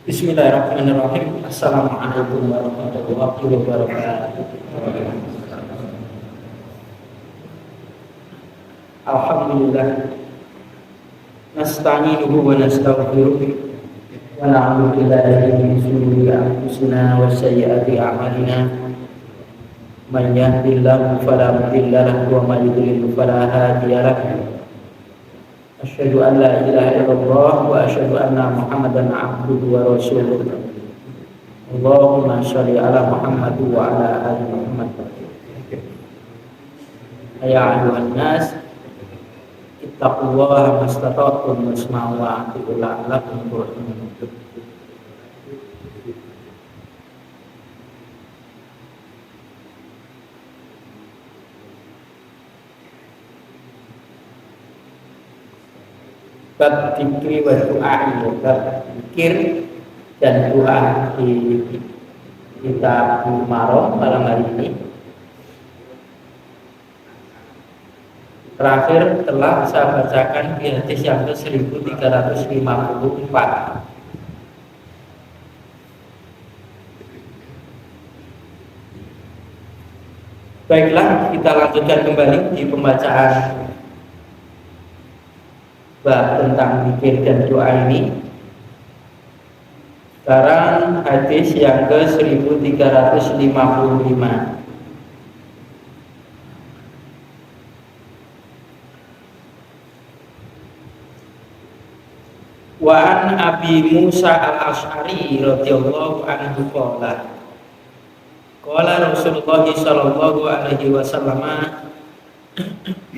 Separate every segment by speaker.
Speaker 1: Bismillahirrahmanirrahim. Assalamualaikum warahmatullahi wabarakatuh. Alhamdulillah. Nasta'inuhu wa nastaghfiruh wa na'udzu billahi min shururi anfusina wa sayyiati a'malina. Man yahdihillahu fala mudilla lahu wa may yudlil fala hadiya lahu. Asyhadu an la ilaha illallah wa asyhadu anna Muhammadan abduhu wa rasuluh. Allahumma shalli ala Muhammad wa ala ali Muhammad. Ya ayyuhan nas ittaqullaha mastata'tum wasma'u wa ati'u la'allakum turhamun. Bab dzikri wa du'a, bab zikir dan doa di kitab Marom malam hari ini. Terakhir telah saya bacakan di hadis yang ke 1354. Baiklah, kita lanjutkan kembali di pembacaan bab tentang zikir dan doa ini. Sekarang hadis yang ke 1355. Wa an Abi Musa al-Asy'ari radhiyallahu anhu qala Rasulullah sallallahu alaihi wasallam,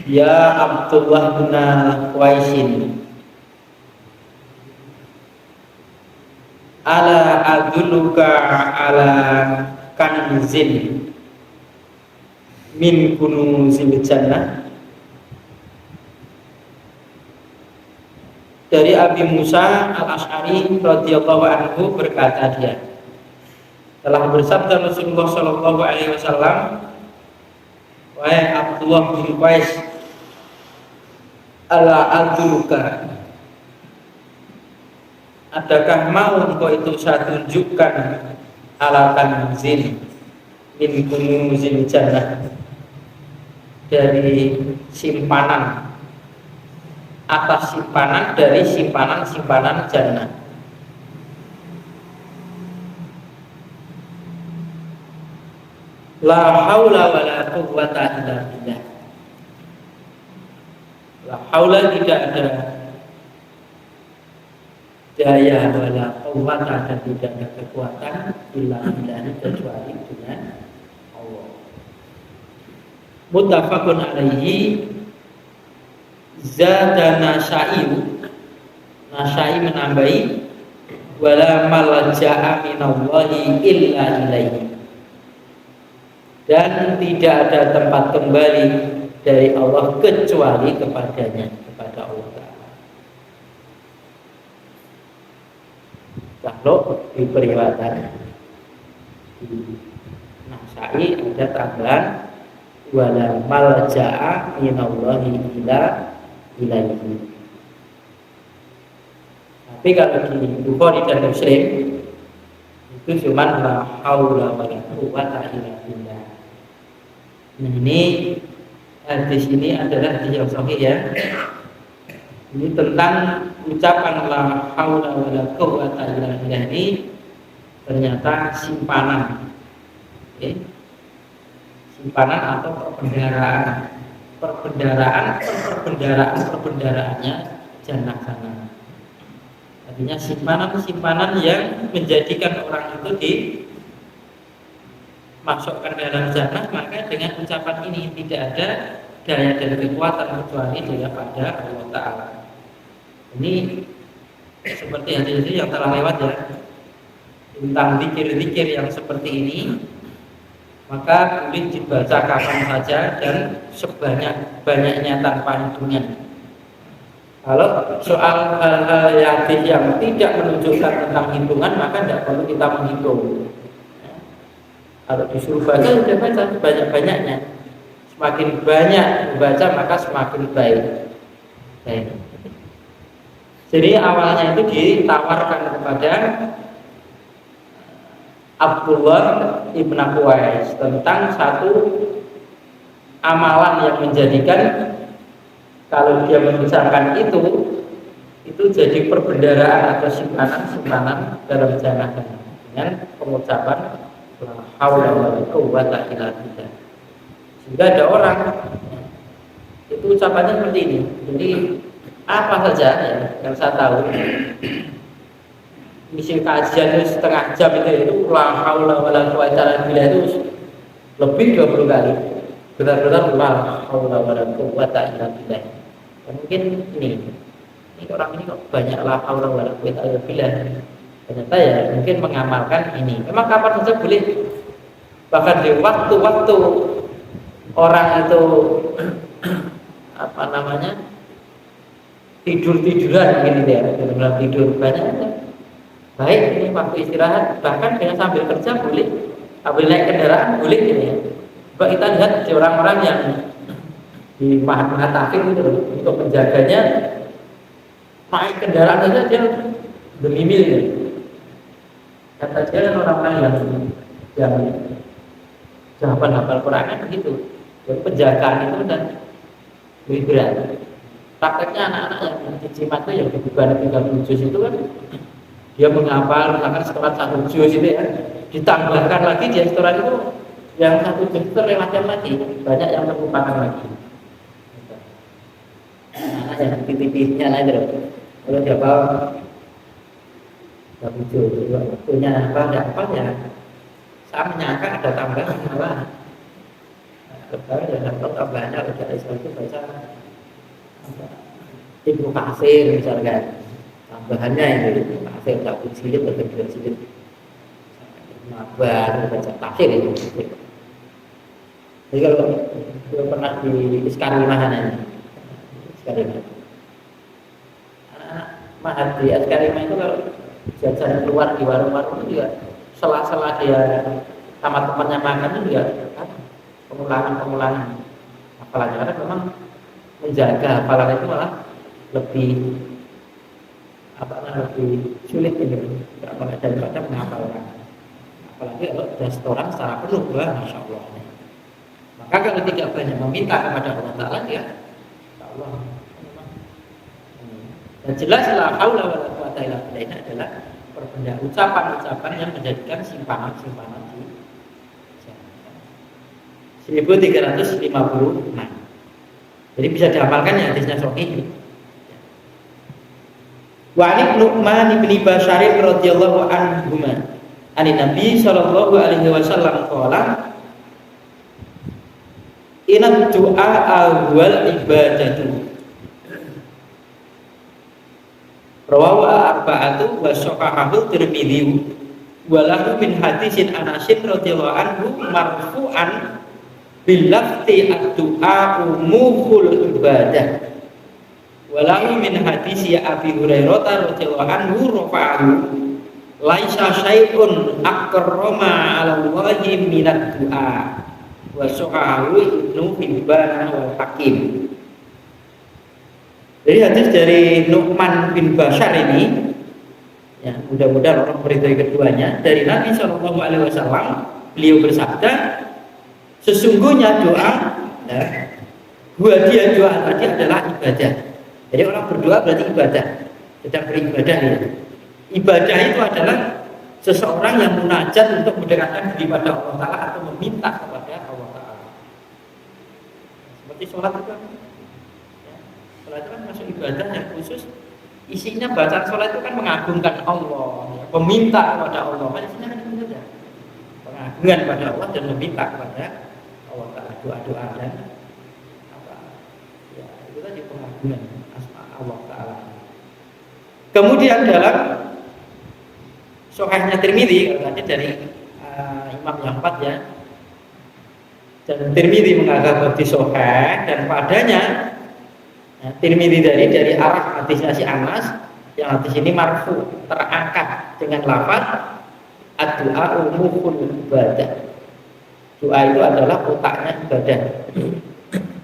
Speaker 1: ya Abdullah bin Qaisin, ala adulluka ala kanzin min kunuzil jannah. Dari Abi Musa al-Asy'ari radhiyallahu anhu berkata, dia telah bersabda Rasulullah sallallahu alaihi wasallam, wahai Abdullah bin Qais, ala adulluka, adakah mau engkau itu saya tunjukkan ala kanzin min kunuzil jannah, dari simpanan, atas simpanan dari simpanan-simpanan jannah. La haula wa la quwwata illa billah. La haula, tidak ada daya, wala quwwata, dan tidak ada kekuatan illa billah, kecuali dengan Allah. Muttafaqun alaihi. Zada Nasa'i menambahi, wala malja'a minallahi illa ilaihi, dan tidak ada tempat kembali dari Allah kecuali kepadanya, kepada Allah Ta'ala. Kalau di periwatan di Nasa'i ada tambahan wala malja'a minallahi illa ilaihi. Tapi kalau di Bukhari dan Muslim itu cuma la haula wala quwwata illa billah. Nah, ini hadis ini adalah hadis yang sahih ya. Ini tentang ucapan la haula wala quwwata illa billah ini ternyata simpanan. Okay. Simpanan atau perbendaraannya jannah sana. Artinya simpanan yang menjadikan orang itu dimasukkan dalam jannah. Maka dengan ucapan ini tidak ada daya dan kekuatan kecuali daripada Allah Ta'ala. Ini seperti hadis yang telah lewat ya, tentang zikir-zikir yang seperti ini. Maka boleh dibaca kapan saja dan sebanyak-banyaknya tanpa hitungan. Kalau soal hal-hal yang tidak menunjukkan tentang hitungan, maka tidak perlu kita menghitung. Kalau disuruh baca, sudah baca sebanyak-banyaknya. Semakin banyak membaca, maka semakin baik. Jadi awalnya itu ditawarkan kepada Abdullah ibn Qais tentang satu amalan yang menjadikan kalau dia mengucapkan itu jadi perbendaharaan atau simpanan dalam jannah dengan pengucapan la haula wala quwwata illa billah. Sehingga ada orang itu ucapannya seperti ini. Jadi apa saja ya yang saya tahu misi kajian itu setengah jam itu la haula wala quwwata illa billah itu lebih 20 kali. Benar-benar la haula wala quwwata illa billah. Mungkin ini orang ini kok banyak la haula wala quwwata illa billah. Ternyata ya mungkin mengamalkan ini. Memang kapan saja boleh. Bahkan di waktu-waktu orang itu apa namanya tidur-tiduran gini ya, dalam tidur banyak. Baik ini waktu istirahat, bahkan dengan sambil kerja boleh, sambil naik kendaraan boleh gitu ya. Coba kita lihat di orang-orang yang di mahat taufik itu untuk menjaganya naik kendaraan saja dia bermimil ya. Kata dia kan orang-orang yang hafal Quran kan begitu. Jadi penjagaan itu dan lebih berat. Prakteknya anak-anak yang cimat itu yang dibuka 30 juz itu kan dia menghafal misalkan setoran 1 juz itu ya, ditambahkan lagi dia setoran itu yang 1 juz itu lewatnya lagi, banyak yang terlupakan lagi. Anak yang titik-titiknya lah itu kalau dia bawa 1 juz waktunya apa enggak apa ya saya menyangka ada tambahan malah kalau ya tambahannya ada Islam itu baca Ibnu Katsir misalkan tambahannya itu Ibnu Katsir tak jilid atau 2 jilid baru baca tafsir itu. Jadi kalau pernah di Iskarimah ini Iskarimah anak-anak mahad di Iskarimah itu kalau jajan keluar di warung-warung itu juga sela-sela dia sama temannya makan itu juga kan pengulangan hafalannya karena memang menjaga hafalan itu malah lebih lebih sulit ini daripada menghafalkan. Apalagi kalau sudah setoran secara penuh, masya Allah. Maka kalau tidak banyak meminta kepada Allah Taala ya, Allah. Dan jelas la haula wala quwwata illa billah ini adalah ucapan-ucapan yang menjadikan simpanan-simpanan di 1356. Jadi bisa diamalkan ya hadisnya sahih. Wa an Nu'man bin Bashar radhiyallahu anhu ani Nabi sallallahu alaihi wasallam qala inna du'a awwal ibadatu rawahu arba'atu wa sahahahu Tirmidzi wa lahu min hadisin Anas radhiyallahu anhu marfu'an bil lafzi ad-du'a mukhul ibadah wa lahu min hadisi Abi Hurairah radhiyallahu anhu rafa'ahu laisa syai'un akrama 'ala Allahi minad du'a wa sahahahu Ibnu Hibban wal Hakim. Jadi hadis dari Nu'man bin Bashar ini, ya mudah-mudahan orang meridai keduanya dari Nabi Shallallahu Alaihi Wasallam, beliau bersabda, sesungguhnya doa, buat dia doa tadi adalah ibadah. Jadi orang berdoa berarti ibadah, sedang beribadah ya. Ibadah itu adalah seseorang yang munajat untuk mendekatkan diri pada Allah Taala atau meminta kepada Allah Taala. Seperti sholat itu. Sholat itu kan masuk ibadah yang khusus isinya bacaan sholat itu kan mengagungkan Allah ya, meminta kepada Allah isinya kan itu saja pengagungan pada Allah dan meminta kepada Allah Ta'ala doa-doa dan apa ya itu tadi pengagungan asma Allah Ta'ala. Kemudian dalam Sahihnya Tirmidzi kalau tadi dari Imam yang 4 ya dan Tirmidzi menganggap hadis sahih dan padanya Tirmidzi dari arah hadisnya si Anas yang hadis ini marfu terangkat dengan lafaz ad-du'a mukhul ibadah. Doa itu adalah otaknya ibadah.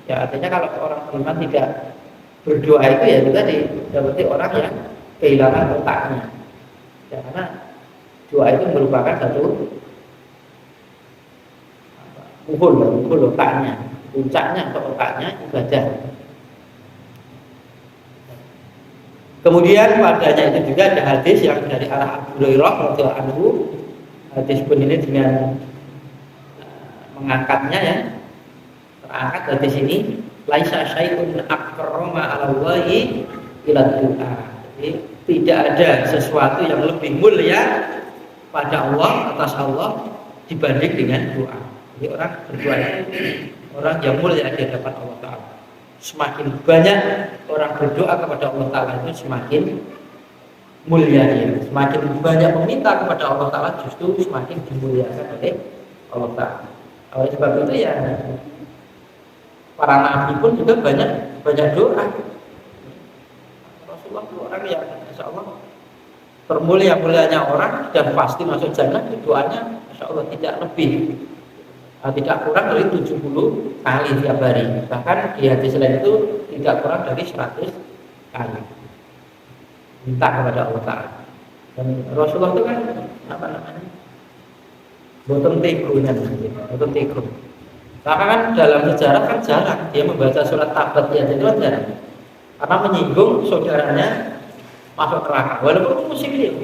Speaker 1: Ya artinya kalau orang beriman tidak berdoa itu ya itu tadi berarti orang yang kehilangan otaknya. Ya, karena doa itu merupakan satu muhul otaknya, puncaknya atau otaknya ibadah. Kemudian padanya itu juga ada hadis yang dari arah Abu Hurairah radhiyallahu anhu. Hadis pun ini dengan mengangkatnya ya, terangkat hadis ini, laisa syai'un akrama 'ala Allahi ila du'a. Jadi tidak ada sesuatu yang lebih mulia pada Allah, atas Allah dibanding dengan doa. Jadi orang berdoa itu orang yang mulia di hadapan Allah Ta'ala. Semakin banyak orang berdoa kepada Allah Ta'ala itu semakin mulia dia. Semakin banyak meminta kepada Allah Ta'ala justru semakin dimuliakan oleh Allah Ta'ala. Oleh sebab itu ya para nabi pun juga banyak doa. Rasulullah itu orang yang insya Allah termulia-mulianya orang dan pasti masuk jannah, doanya insya Allah tidak lebih, tidak kurang dari 70 kali tiap hari. Bahkan di hadis lain itu tidak kurang dari 100 kali minta kepada Allah Ta'ala. Dan Rasulullah itu kan apa namanya, boten tego. Maka kan dalam sejarah kan jarang dia membaca surat tabat ya, itu kan jarang karena menyinggung saudaranya masuk neraka walaupun musik dia.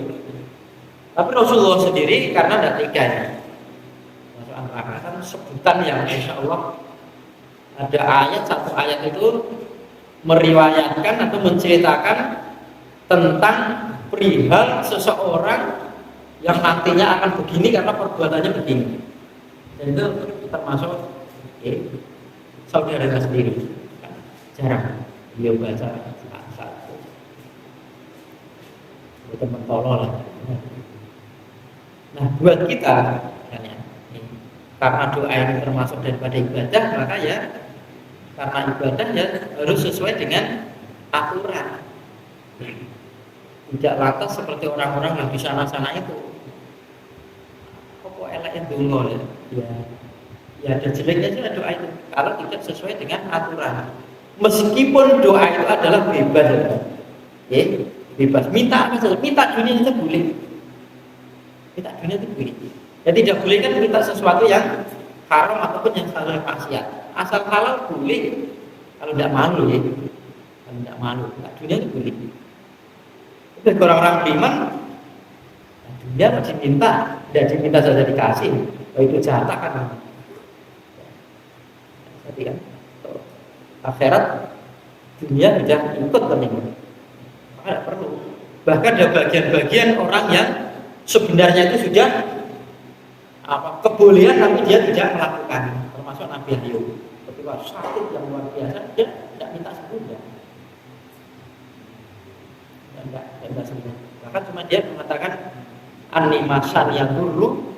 Speaker 1: Tapi Rasulullah sendiri karena tidak tega ya masuk neraka, kan sebutan yang insya Allah ada ayat, satu ayat itu meriwayatkan atau menceritakan tentang perihal seseorang yang nantinya akan begini karena perbuatannya begini. Dan itu termasuk saudaranya sendiri. Jarang dia baca satu. Itu mentolol. Nah, buat kita karena doa ini termasuk daripada ibadah, maka ya karena ibadah ya harus sesuai dengan aturan. Tidak lantas seperti orang-orang yang di sana-sana itu. Kok elek dongo ya. Ya ada jeleknya juga doa itu kalau tidak sesuai dengan aturan. Meskipun doa itu adalah bebas ya. Bebas. Minta apa saja, minta dunia itu boleh. Minta dunia itu boleh. Ya tidak boleh kan minta sesuatu yang haram ataupun yang salah maksiat. Asal halal boleh. Kalau tidak malu ya. Kalau tidak malu, minta dunia itu boleh. Itu orang-orang beriman, dunia masih minta, tidak diminta saja dikasih. Oh, itu jahat kan? Jadi kan, akhirat dunia sudah ikut terima. Maka tidak perlu. Bahkan ada bagian-bagian orang yang sebenarnya itu sudah kebolehan tapi dia tidak melakukan, termasuk Nabi Ayub. Ketika sakit yang luar biasa, dia tidak minta sembuh. Enggak sembuh. Bahkan cuma dia mengatakan animasan yang dulu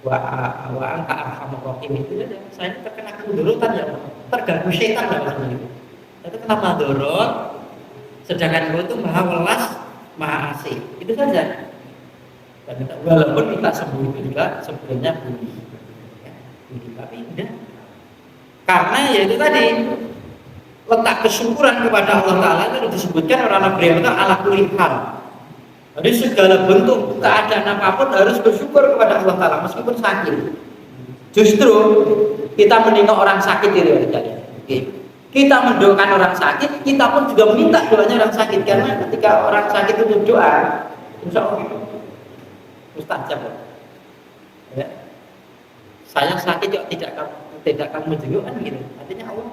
Speaker 1: wa anta arhamur rahim, itu saja. Saya terkena kemudaratan ya, terganggu setan lah maksudnya itu. Itu kena madorot, sedangkan gue itu maha welas, maha asih. Itu saja. Dan walaupun minta sembuh itu juga sebenarnya bunyi. Ya, bunyi tapi tidak. Karena ya itu tadi letak kesyukuran kepada Allah Ta'ala itu disebutkan orang Nabi itu ala kulli hal. Jadi segala bentuk keadaan apapun harus bersyukur kepada Allah Ta'ala meskipun sakit. Justru kita menengok orang sakit itu kita mendoakan orang sakit, kita pun juga minta doanya orang sakit. Karena ketika orang sakit itu berdoa, insya Allah mustajab. Ya. Saya sakit kok tidak kamu menjenguk kan gitu. Artinya Allah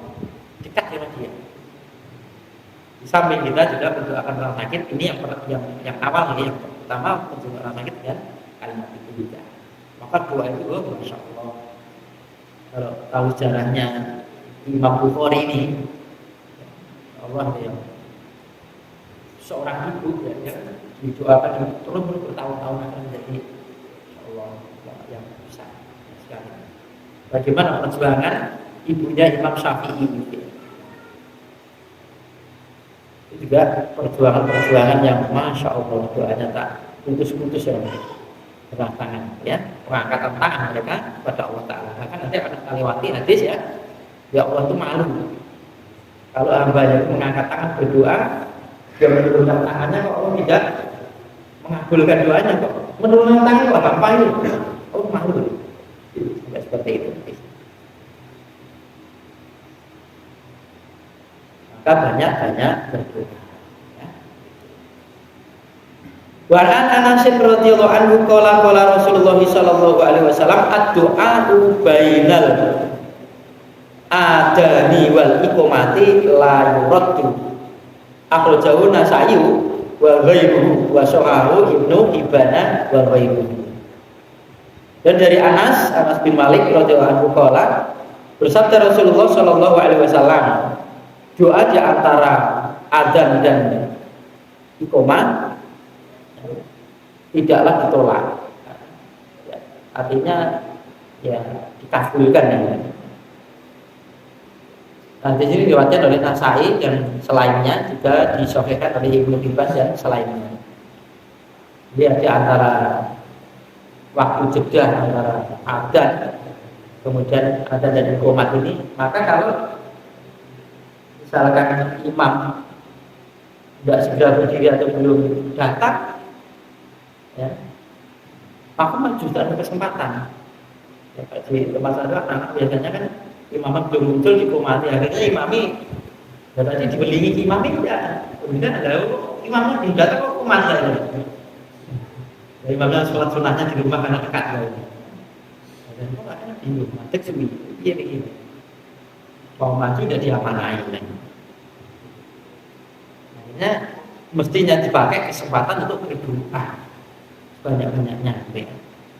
Speaker 1: dekat dengan dia. Di samping kita juga mendoakan orang sakit, ini yang awal ini, yang pertama menjenguk orang sakit dan kalimat itu juga. Maka doa itu masya Allah. Kalau tahu sejarahnya Imam Bukhari ini, Allah ya, seorang ibu ya, didoakan terus bertahun-tahun akan menjadi Allah yang besar sekali. Bagaimana perjuangan ibunya Imam Syafi'i itu juga perjuangan yang masya Allah, doanya tak putus-putus ya, tangan ya, mengangkat tangan mereka kepada Allah Ta'ala. Bahkan nanti akan kita lewati hadis ya, ya Allah itu malu kalau hambanya itu mengangkat tangan berdoa, dia menurunkan tangannya kok Allah tidak mengabulkan doanya, kok menurunkan tangan kok gampang itu, oh malu sampai seperti itu. maka banyak-banyak berdoa. Ya. Wa an Anas radhiyallahu anhu qala Rasulullah sallallahu alaihi wasallam ad-du'a'u bainal adani wal iqamati la yuraddu. Akhrajahu Nasa'i wa ghairuhu wa sahahu Ibnu Hibban wa ghairuhu. Dan dari Anas bin Malik radhiyallahu anhu qala bersabda Rasulullah sallallahu alaihi wasallam, doa di antara adzan dan iqamah tidaklah ditolak. Artinya ya dikabulkan ya. Nah, di sini diriwayatkan oleh Nasa'i dan selainnya juga disahihkan oleh Ibnu Hibban dan selainnya. Jadi di antara waktu jeda antara adzan kemudian adzan dan iqamah ini, maka kalau misalkan imam tidak segera berdiri atau belum datang, ya, maka justru ada kesempatan. Ya, di tempat saya anak biasanya kan imam belum muncul di komati, akhirnya imami dan tadi dibelingi imami ya, kemudian ada imamnya belum datang kok komati aja. Imamnya sholat sunahnya di rumah karena dekat loh. Dan kok akhirnya bingung, mati suwi, iya begini. Mau maju udah diamanai lagi. Akhirnya mestinya dipakai kesempatan untuk berdoa banyak-banyaknya,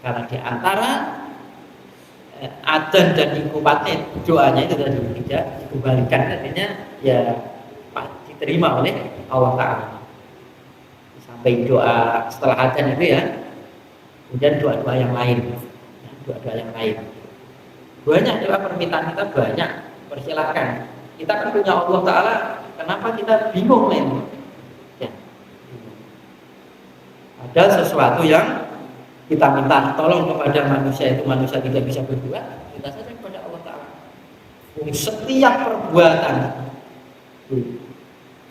Speaker 1: karena di antara adzan dan iqamatnya doanya itu tadi tidak dikembalikan, artinya ya diterima oleh Allah Ta'ala. Sampai doa setelah adzan itu ya, kemudian doa-doa yang lain, doa-doa yang lain. Banyak doa permintaan kita banyak, persilahkan. Kita kan punya Allah Ta'ala, kenapa kita bingung ini? Ya, bingung. Ada sesuatu yang kita minta tolong kepada manusia, itu manusia tidak bisa berbuat, kita saja kepada Allah Ta'ala. Setiap perbuatan,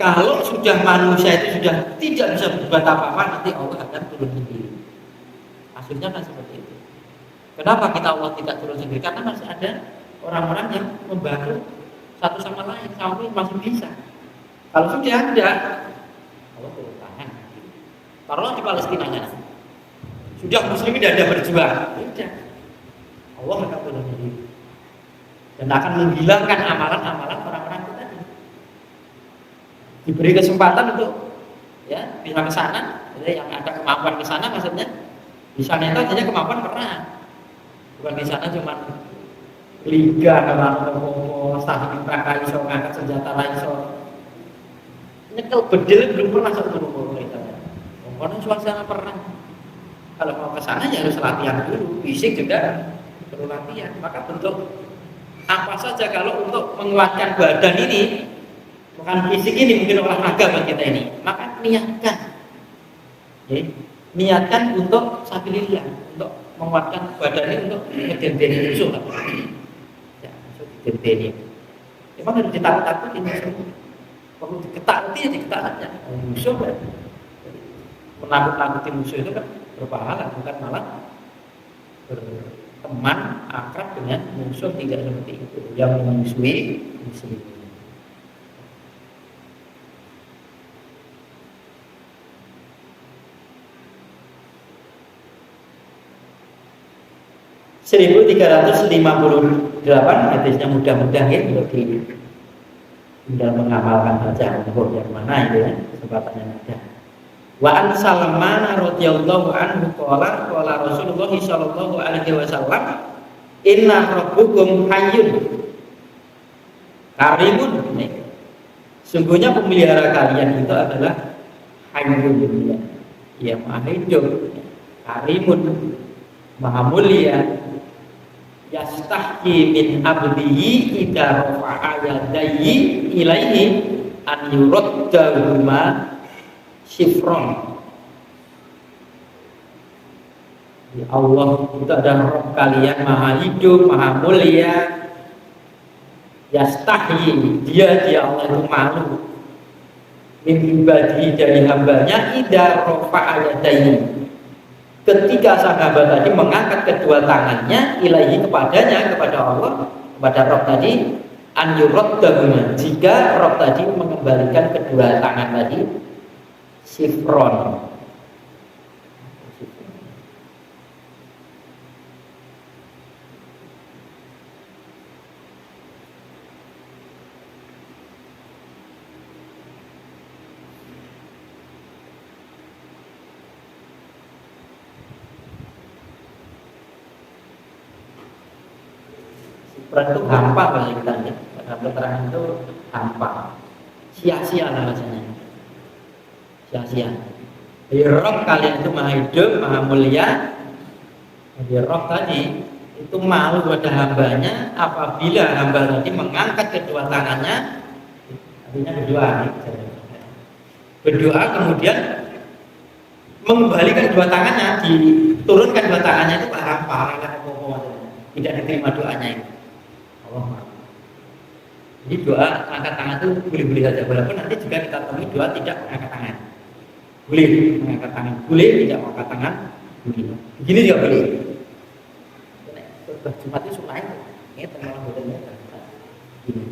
Speaker 1: kalau sudah manusia itu sudah tidak bisa berbuat apa-apa, nanti Allah akan turun sendiri. Maksudnya kan seperti itu. Kenapa kita Allah tidak turun sendiri? Karena masih ada orang-orang yang membantu satu sama lain, sampai masih bisa. Kalau sudah ada, Allah turun tangan. Taruhlah di Palestina nya. Sudah muslimin tidak ada berjuang, tidak. Allah akan turun sendiri dan akan menghilangkan amalan-amalan orang-orang itu tadi. Diberi kesempatan untuk ya bisa ke sana, yang ada kemampuan ke sana, maksudnya di sana itu hanya kemampuan perang, bukan di sana cuma liga kalau staf perang iso ngangkat senjata iso nyekel bedil belum pernah satu rumah kita. Pokoknya suasana perang. Kalau mau ke sana ya harus latihan dulu, fisik juga perlu latihan. Maka bentuk apa saja kalau untuk menguatkan badan ini, bukan fisik ini, mungkin olahraga buat kita ini, maka niatkan. Ya, niatkan untuk sabilillah, untuk menguatkan badan ini, untuk ngedenteni musuh lah. Ya, musuh didenteni. Memang harus ditakut-takutin musuh. Perlu diketakuti ya diketakuti. Musuh kan menakut-nakuti musuh itu kan berpahala, bukan malah berteman akrab dengan musuh, tidak seperti itu yang memusuhi muslim. Seribu 1358 hadisnya mudah-mudahan ya untuk tinggal mengamalkan saja yang mana itu ya kesempatannya ada. Wa an Salman radhiyallahu anhu qala Rasulullah sallallahu alaihi wasallam inna rabbukum hayyun karimun. Sungguhnya pemelihara kalian itu adalah hayyun, ya maha hidup, karimun, maha mulia, yastahyi min abdihi idza rafa'a yadayhi ilaihi an yuraddahuma sifron. Ya Allah itu ada Rabb kalian maha hidup, maha mulia, yastahyi, dia Allah itu malu min ibadihi dari hambanya idza rafa'a yadayhi, ketika sang hamba tadi mengangkat kedua tangannya ilaihi kepadanya, kepada Allah, kepada Rabb tadi, An yuradda jika rob tadi mengembalikan kedua tangan tadi sifron. Sifron itu hampa bahasa kita ya. Dalam keterangan itu hampa, sia-sia namanya, sia-sia. Jadi roh kalian itu maha hidup, maha mulia. Jadi roh tadi itu malu pada hambanya apabila hamba tadi mengangkat kedua tangannya, artinya berdoa kemudian mengembalikan kedua tangannya, diturunkan kedua tangannya itu hampa, tidak diterima doanya itu. Allah. Jadi doa angkat tangan itu boleh-boleh saja, walaupun nanti juga kita temui doa tidak mengangkat tangan. Boleh mengangkat tangan, boleh tidak mengangkat tangan, boleh. Begini juga boleh. Jumat itu sunnah itu, ini teman betulnya. Gini.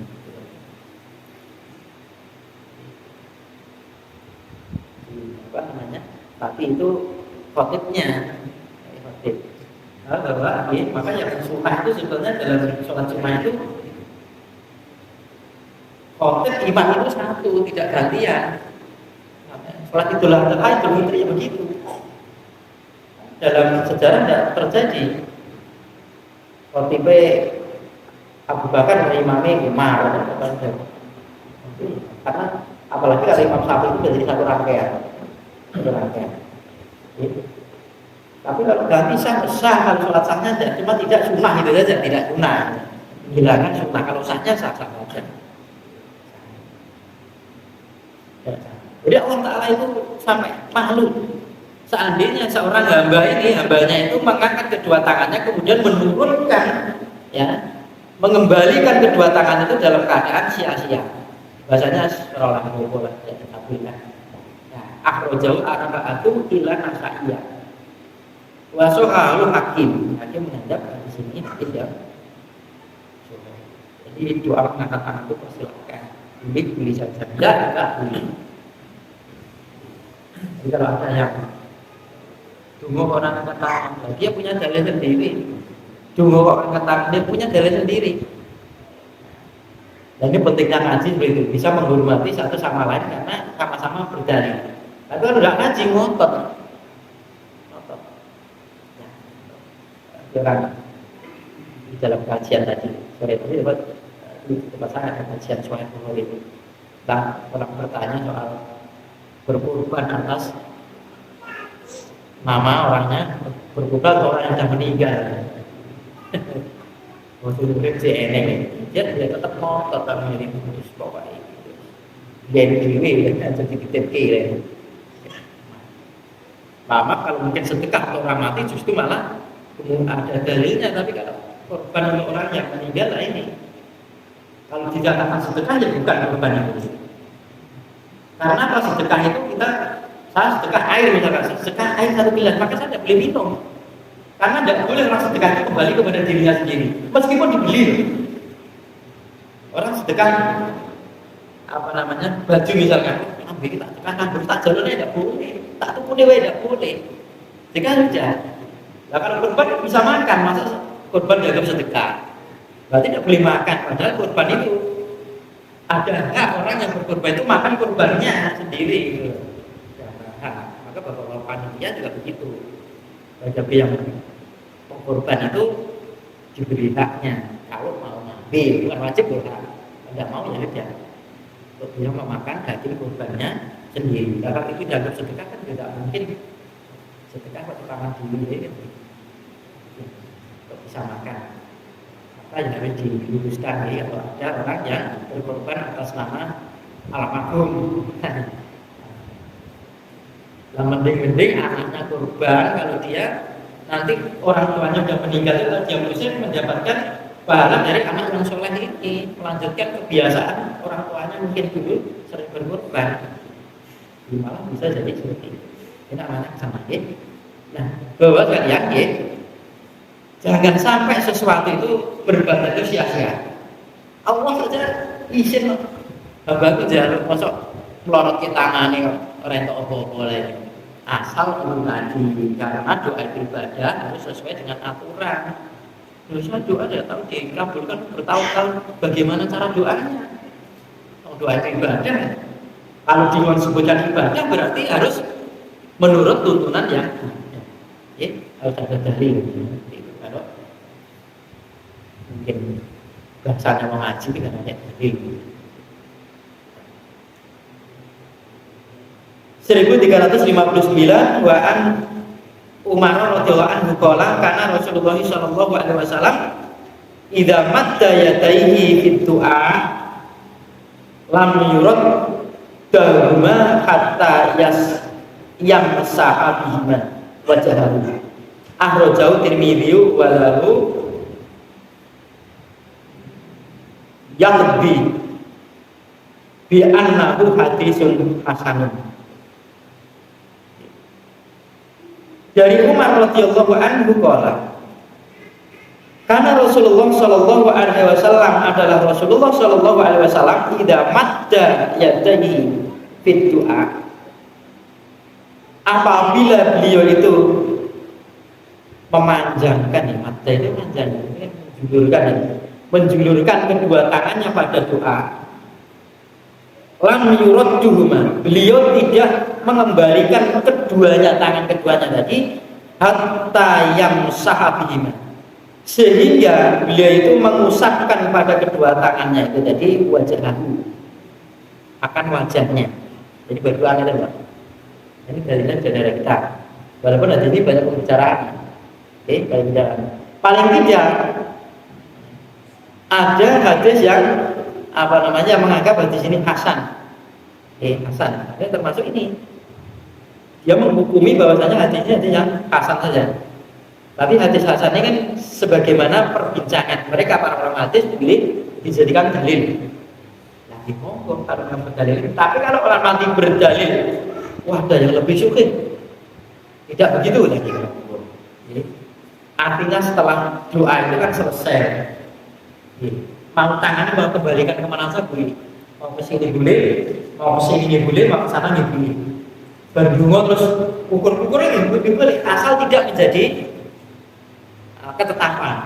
Speaker 1: Apa namanya? Tapi itu khotibnya, khotib. Bahwa maka yang sunnah itu sebetulnya dalam sholat Jumat itu khotib imam itu satu, tidak gantian. Sholat Idul Adha, Idul Fitri begitu. Dalam sejarah tidak terjadi. Khotib Abu Bakar dan imamnya Umar. Karena apalagi kalau Imam Syafi'i itu jadi satu rangkaian. Gitu. Tapi kalau ganti sah, kalau sholat sahnya cuma tidak sunnah itu saja, tidak sunnah. Hilangkan sunnah, kalau sahnya sah-sah saja. Jadi Allah Ta'ala itu sampai malu seandainya seorang hambanya itu mengangkat kedua tangannya kemudian menurunkan, ya, mengembalikan kedua tangan itu dalam keadaan sia-sia. Bahasanya seolah bola ya dikabulkan. Nah, akhrajau arba'atu ila nasa'iyah. Wa sohalu hakim menganggap di sini hadis ya. Jadi doa mengangkat tangan itu persilakan. Boleh saja. Enggak boleh. Jadi kalau ada yang tunggu orang angkat tangan, dia punya dalil sendiri. Tunggu orang angkat tangan, dia punya dalil sendiri. Dan ini pentingnya ngaji begitu, bisa menghormati satu sama lain karena sama-sama berdalil. Tapi kalau tidak ngaji ngotot. Orang di dalam kajian tadi sore tadi di tempat saya ada kajian soal ini. Nah, orang bertanya soal berkorban atas nama orangnya, berkorban orang yang sudah meninggal. Waktu itu si eneng, dia tetap mau tetap menjadi putus pokoknya. Dia ini kan jadi kita lama kalau mungkin sedekah orang mati justru malah ada dalilnya, tapi kalau korban untuk orang yang meninggal lah ini, kalau dikatakan sedekah ya bukan korban itu. Karena kalau sedekah itu saya sedekah air misalkan, sedekah air 1 gelas, maka saya tidak boleh minum. Karena tidak boleh orang sedekah itu kembali kepada dirinya sendiri, meskipun dibeli. Orang sedekah baju misalkan, ambil kita sedekah kan tak jalurnya tidak boleh, tak tukune tidak boleh. Sedekah saja. Nah kalau korban bisa makan, masa korban dianggap sedekah? Berarti tidak boleh makan, padahal korban itu ada hak orang yang berkorban itu makan korbannya sendiri. Maka bapak-bapak panitia juga begitu. Bagi yang korban itu diberi haknya. Kalau mau ngambil, bukan wajib berhak. Tidak mau ya tidak. Untuk dia memakan daging korbannya sendiri. Kalau itu dianggap sedekah kan tidak mungkin. Sedekah pakai tangan dulu ya. Bisa makan. Apa yang harus diluruskan ya, kalau ada orang yang berkorban atas nama almarhum. Lah mending anaknya korban kalau dia nanti orang tuanya sudah meninggal itu dia muslim mendapatkan pahala dari anak yang soleh ini, melanjutkan kebiasaan orang tuanya mungkin dulu sering berkorban. Malah bisa jadi seperti itu. Ini anak sama ya. Nah, bahwa kalian ya, jangan sampai sesuatu itu berbuat itu sia-sia. Allah saja izin hamba itu jaluk masuk melorot ke tangannya kok ora entuk apa-apa lagi. Asal perlu ngaji karena doa ibadah harus sesuai dengan aturan. Dosa doa tidak tahu dikabulkan bertahun-tahun. Bagaimana cara doanya? Oh, doa ibadah. Kalau disebutkan ibadah berarti harus menurut tuntunan yang ada. Ya, harus ada dalil. Itu kalau mungkin bahasanya mengaji dengan ada dalil. 1359 wa an Umar radhiyallahu anhu qala kana Rasulullah sallallahu alaihi wasallam idza madda yadayhi fid du'a lam yurad dahuma hatta yamsaha bihima wajhahu akhrajahu Tirmidzi wa lahu yaqdi bi annahu hadisun hasanun. Dari Umar radhiyallahu anhu qala karena Rasulullah sallallahu alaihi wasallam adalah Rasulullah sallallahu alaihi wasallam idza madda yadayhi fit du'a, apabila beliau itu memanjangkan, ya madda itu memanjangkan, menjulurkan kedua tangannya pada doa, lam yuradduhuma, beliau tidak mengembalikan keduanya tadi hatta yamsaha bihima, sehingga beliau itu mengusapkan pada kedua tangannya itu tadi wajhahu, akan wajahnya. Jadi berdoa gitu Pak. Ini dalilnya saudara kita. Walaupun hadis ini banyak pembicaraan. Oke, banyak pembicaraan. Paling tidak ada hadis yang menganggap hadis ini hasan. Hasan. Ini termasuk ini. Dia menghukumi bahwasanya hadis ini hadis yang hasan saja. Tapi hadis hasan ini kan sebagaimana perbincangan mereka para ulama hadis dijadikan dalil. Lagi monggo kalau yang berdalil. Tapi kalau orang mati berdalil, wah ada yang lebih suki. Tidak begitu lagi. Artinya setelah doa itu kan selesai. Mau tangannya mau kembalikan kemana saja boleh. Mau ke sini boleh, mau ke sini boleh, mau ke sana boleh. Berdungo terus ukur-ukur ini boleh, asal tidak menjadi ketetapan.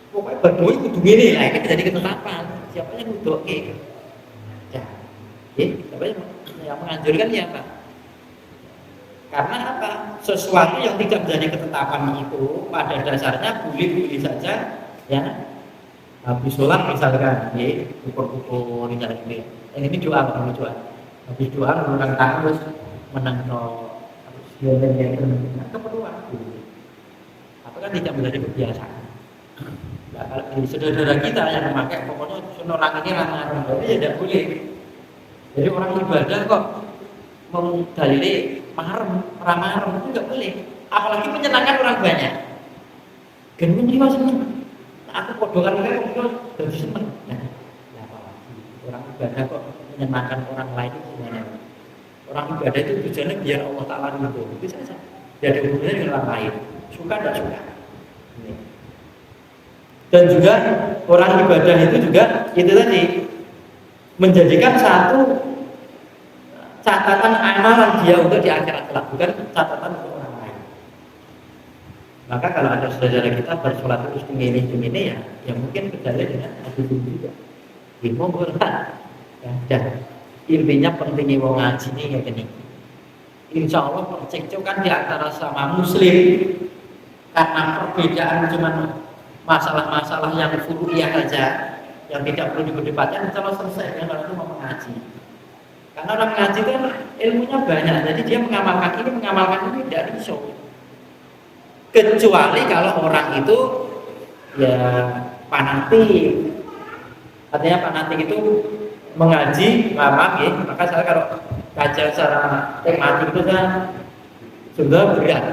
Speaker 1: Pokoknya berdungo itu kudu ini lah, ini menjadi ketetapan. Siapa yang nguduk ya, siapa yang menganjurkan siapa? Karena apa? Sesuatu yang tidak menjadi ketetapan itu pada dasarnya boleh-boleh saja, ya. Habis sholat misalkan, ukur-ukur ini doa, habis doa menggunakan tangan terus menang yang keperluan. Apa kan tidak menjadi kebiasaan. Nah, kalau saudara kita yang memakai pokoknya orang ini ramah, ya tidak boleh. Jadi orang ibadah kok mendalili ramah itu nggak boleh. Apalagi menyenangkan orang banyak. Genmen dia seneng. Aku kodongan mereka kok jadi seneng. Nah, apalagi orang ibadah kok menyenangkan orang lain itu gimana? Orang ibadah itu tujuannya biar Allah Ta'ala ridho. Itu saja. Tidak ada hubungannya dengan orang lain. Suka tidak suka. Dan juga orang ibadah itu juga itu tadi menjadikan satu catatan amalan dia untuk di akhirat kelak, bukan catatan untuk orang lain. Maka kalau ada saudara kita bersolat terus begini ya mungkin berdalil dengan hadis ini juga. Monggo lah. Ya, intinya pentingnya wong ngaji ini ya gini. Insya Allah percekcokan di antara sama muslim karena perbedaan cuma masalah-masalah yang furu'iyah saja yang tidak perlu diperdebatkan, insya Allah selesai kan kalau itu mau mengaji. Karena orang ngaji kan ilmunya banyak, jadi dia mengamalkan ini tidak bisa. Kecuali kalau orang itu ya fanatik. Artinya fanatik itu mengaji lama ya, maka saya kalau kajian secara tematik itu saya sudah berat.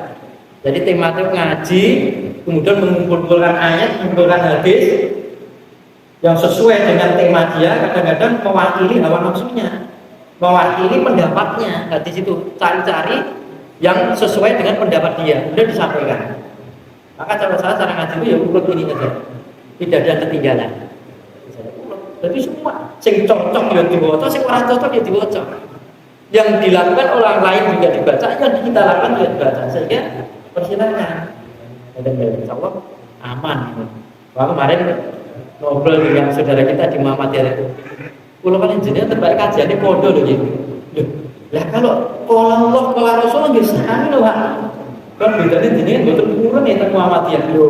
Speaker 1: Jadi tematik ngaji, kemudian mengumpulkan ayat, mengumpulkan hadis yang sesuai dengan tema dia, kadang-kadang mewakili hawa nafsunya, mewakili pendapatnya. Hadis itu cari-cari yang sesuai dengan pendapat dia, kemudian disampaikan. Maka cara saya cara ngaji itu ya urut ini saja, tidak ada ketinggalan. Jadi semua sing cocok ya diwaca, sing ora cocok ya diwaca. Yang dilakukan orang lain juga dibaca, yang kita lakukan juga dibaca. Sehingga persilakan. Dan insyaallah aman. Wah, kemarin ngobrol dengan saudara kita di Muhammadiyah itu. Kulo kan jenengan terbaik kajiannya podo lho gitu. Lah kalau Allah kalau Rasul nggih sami lho, Pak. Kan bedane jenengan mboten purun ya teng Muhammadiyah lho.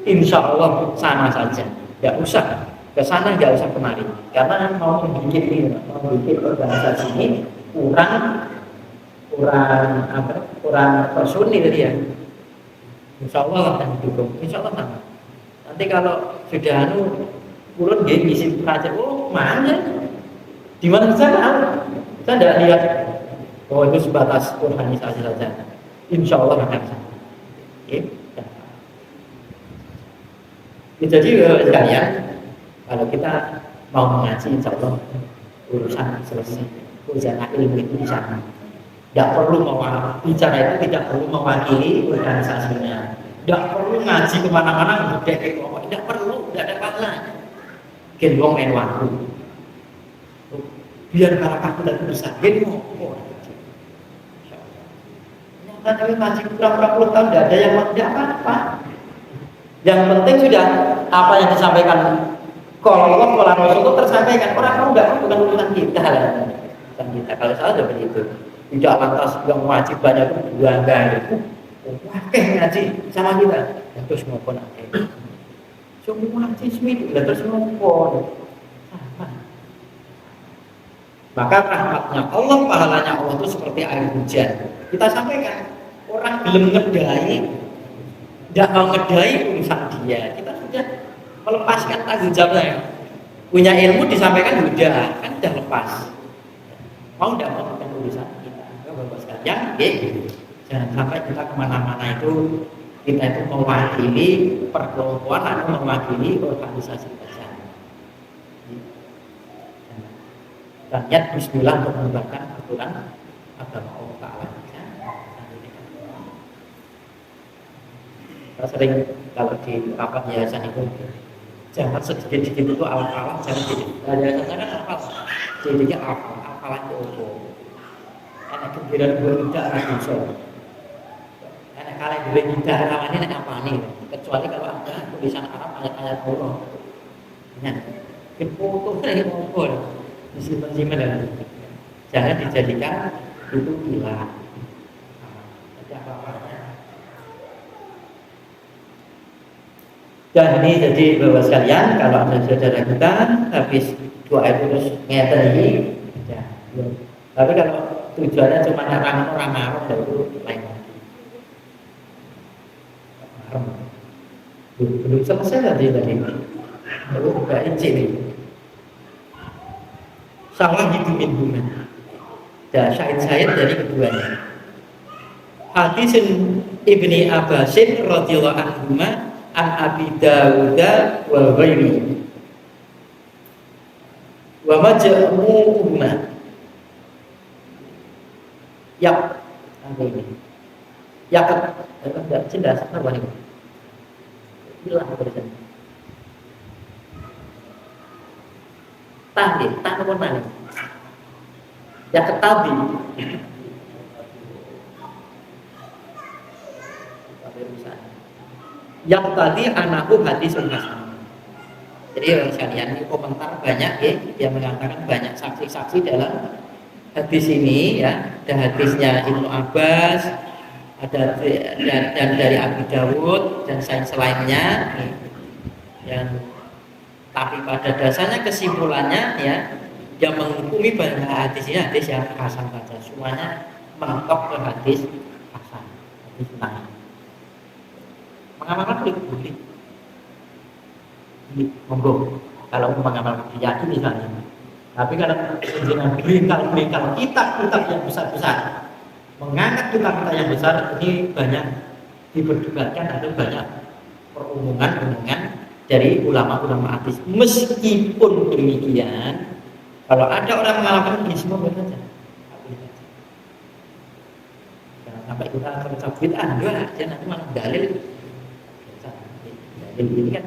Speaker 1: Insyaallah sama saja. Enggak usah ke sana, enggak usah kemari. Karena mau membuat organisasi ini kurang personil dia. Insyaallah akan didukung. Insyaallah sama. Nanti kalau sudah purun nggih ngisi praja, oh mana? Di mana sana? Saya tidak lihat. Oh itu sebatas organisasi saja. Insyaallah akan sama. Oke. Jadi sekalian, kalau kita mau mengaji, insya Allah urusan selesai. Urusan ilmu itu di sana. Tidak perlu bicara itu tidak perlu mewakili organisasinya. Tidak perlu ngaji kemana-mana tidak perlu, tidak ada pahala. Gendong main waktu. Biar karakter kita besar. Gendong. Tapi ngaji berapa puluh tahun tidak ada yang tidak apa-apa. Yang penting sudah apa yang disampaikan kalau Allah kalau Rasul itu tersampaikan. Orang mau enggak bukan urusan kita lah. Bukan kita. Kalau saya sudah begitu. Tidak lantas yang wajib banyak itu bangga itu. Wakeh ngaji sama kita. Ya, terus ngopon akeh. Semua ngaji semit terus ngopon. Sama. Maka rahmatnya Allah, pahalanya Allah itu seperti air hujan. Kita sampaikan. Orang belum ngedai, tidak mau ngedai urusan dia. Kita sudah melepaskan tanggung jawabnya. Punya ilmu disampaikan sudah, kan sudah lepas. Mau tidak mau bukan urusan kita. Bapak sekalian, jangan sampai kita kemana-mana itu kita itu mewakili perkelompokan atau mewakili organisasi saja. Dan niat bismillah untuk mengembangkan aturan agama Allah Ta'ala. Sering kalau di rapat yayasan itu jangan sedikit-sedikit itu alaf-alaf, jangan sedikit. Yayasan kan alaf, jadinya alaf-alaf itu apa? Enak gembira tidak rasul. Enak kalian boleh tidak rawan ini apa nih? Kecuali kalau ada tulisan Arab ayat-ayat Allah. Ingat, foto dari apa? Disimpan-simpan dalam. Jangan dijadikan itu gila. Dan ini jadi bapak sekalian, kalau ada saudara kita habis doa itu terus ngeteri, ya. Tapi kalau tujuannya cuma orang marah, itu lain. Belum selesai tadi. Lalu buka izin nih. Salah hidumin bunga. Dan syahid dari keduanya. Hadisin Ibni Abbasin radhiyallahu anhu an Abi Dawud wal ghairi wa majmu'uhuma ya apa ini ya tidak jelas apa ini bilang tulisan tadi apa mana ya ketabi yang tadi anakku hadis hasan. Jadi orang sekalian ini komentar banyak ya, yang mengatakan banyak saksi-saksi dalam hadis ini ya. Ada hadisnya Ibnu Abbas, ada dan dari Abu Dawud dan selainnya. Yang tapi pada dasarnya kesimpulannya ya, yang menghukumi bahwa hadis ini hadis yang hasan saja. Semuanya mentok ke hadis hasan, hadis naik. Mengamalkan boleh, monggo. Kalau mengamalkan yakin misalnya. Tapi kalau dengan bengkal kitab-kitab yang besar-besar, mengangkat kitab-kitab yang besar ini banyak diperdebatkan, ada banyak perumuman dari ulama-ulama hadis. Meskipun demikian, kalau ada orang mengalahkan ini semua boleh saja. Jangan sampai kita tercap bid'ah, enggak, jangan nanti malah dalil. Jadi ini kan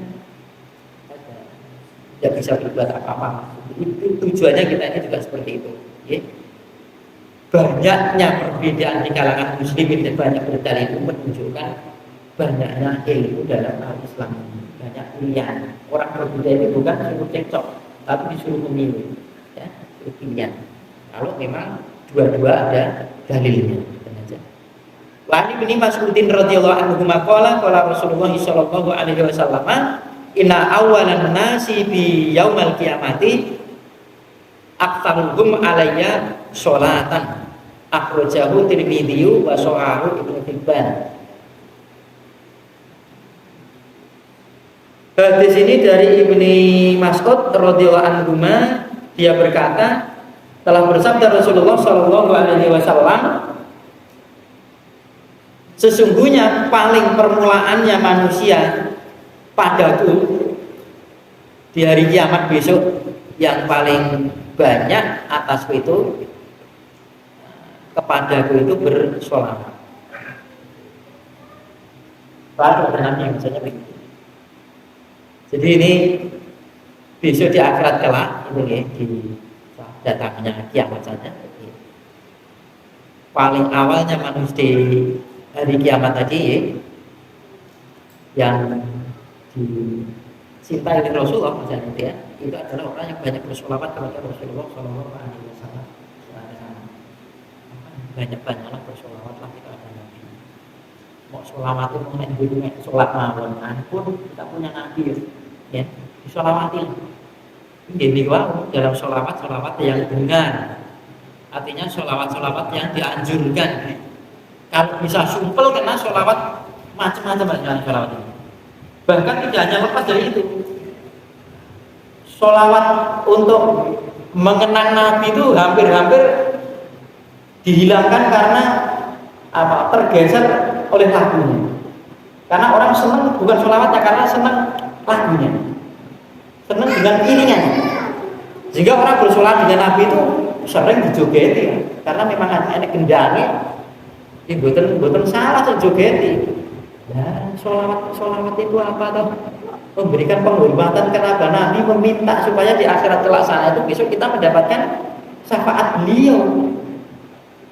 Speaker 1: tidak bisa berbuat apa-apa. Itu tujuannya kita ini juga seperti itu. Ya. Banyaknya perbedaan di kalangan muslimin dan banyak berdalil itu menunjukkan banyaknya ilmu dalam Islam. Banyak pilihan. Orang berbeda itu bukan disuruh cekcok, tapi disuruh memilih. Ya, pilihan. Kalau memang dua-dua ada dalilnya. Wa ani bin Mas'udin radhiyallahu anhu maqala qala Rasulullah sallallahu alaihi wasallam inna awwalan nasi bi yaumal qiyamati aktsaruhum alayya sholatan akhrajahu Tirmidzi wa sahahu Ibnu Hibban. Hadis ini dari Ibnu Mas'ud radhiyallahu anhu, dia berkata telah bersabda Rasulullah sallallahu alaihi wasallam, sesungguhnya paling permulaannya manusia padaku di hari kiamat besok, yang paling banyak atasku itu kepadaku itu bersolawat. Lalu dengannya misalnya begitu. Jadi ini besok di akhirat kelak itu ya, di datangnya kiamat saja. Paling awalnya manusia di hari kiamat tadi ya, yang dicintai oleh Rasulullah misalnya dia, itu adalah orang yang banyak bersolawat kepada Rasulullah Shallallahu Alaihi Wasallam. Banyak-banyaklah bersolawat lah kita ada Nabi. Mau solawat itu mau nek sholat mawon, pun kita punya Nabi ya, disolawati. Ini dalam solawat yang benar. Artinya solawat yang dianjurkan. Kalau bisa sumpel karena sholawat macam-macam dengan sholawat ini. Bahkan tidak hanya lepas dari itu. Sholawat untuk mengenang Nabi itu hampir-hampir dihilangkan karena apa? Tergeser oleh lagunya. Karena orang senang bukan sholawatnya, karena senang lagunya, senang dengan iringannya. Sehingga orang bersolat dengan Nabi itu sering dijogeti ya. Karena memang ada gendangnya. Ini bukan salah tuh jogeti. Nah, sholawat itu apa toh? Memberikan penghormatan kepada Nabi, meminta supaya di akhirat kelak sana itu besok kita mendapatkan syafaat beliau.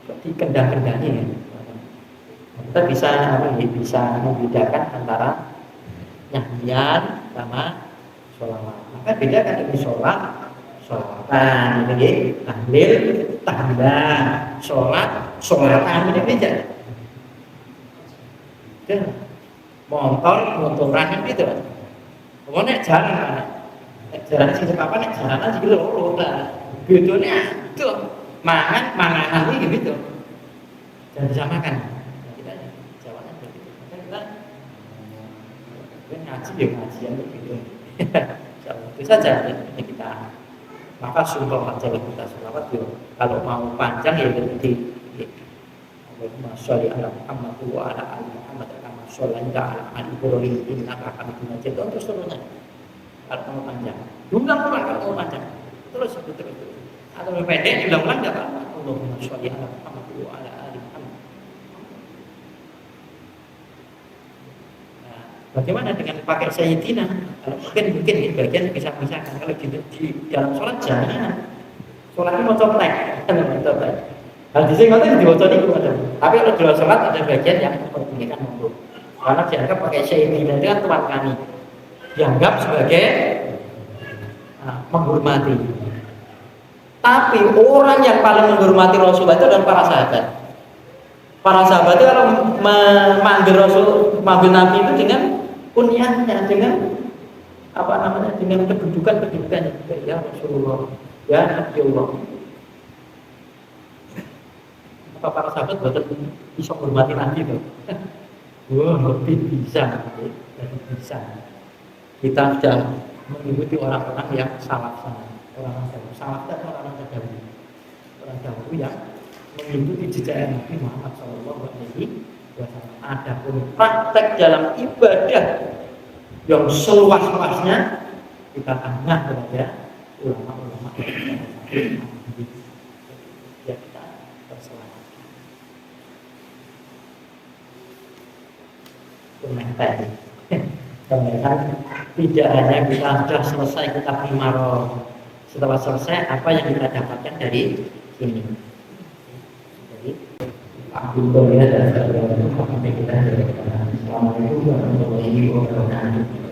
Speaker 1: Seperti kendang-kendangnya. Kita bisa membedakan antara nyanyian sama sholawat. Maka bedakan ini sholawatan, ini tahlil, tahlilan, sholatan ini beda. Motoran kan gitu. Mau nek jalan sih apa nek jalan sih loro lah. Bedanya itu manganan ini gitu. Jangan disamakan. Kita jawabannya begitu. Kita ngajian begitu. Itu saja kita. Maka sumpah saja kita sholawat kalau mau panjang ya berarti Allahumma sholli ala Muhammad wa ala ali Muhammad kama shallaita ala ali Ibrahim innaka Hamidum Majid. Terus terusnya. Kalau mau panjang, diulang-ulang kalau mau panjang. Terus. Atau pendek diulang-ulang enggak apa-apa. Allahumma sholli ala Muhammad wa ala ali Muhammad. Nah, bagaimana dengan pakai sayyidina? Mungkin di bagian bisa-misakan. Kalau di dalam sholat jangan. Sholatnya mau coplek, Hal di sini ngoten diwaca niku ada. Tapi kalau dalam sholat ada bagian yang mempertinggikan monggo. Karena dianggap pakai sayyidina itu kan Tuhan kami. Dianggap sebagai menghormati. Tapi orang yang paling menghormati Rasulullah itu adalah para sahabat. Para sahabat itu kalau memanggil manggil Nabi itu dengan kunyahnya, dengan dengan kedudukannya. Ya Rasulullah, ya Nabi Allah. Apa para sahabat bisa menghormati Nabi itu? Lebih bisa. Kita sudah mengikuti orang-orang yang salaf sana. Orang dahulu yang mengikuti jejak Nabi Muhammad SAW. Adapun praktek dalam ibadah yang seluas-luasnya kita tanya kepada ulama-ulama ya kita terselamat. Komentar. sampaikan, tidak hanya kita sudah selesai kitab Imarah, setelah selesai apa yang kita dapatkan dari sini. Jadi Alhamdulillah dan Assalamualaikum warahmatullahi wabarakatuh.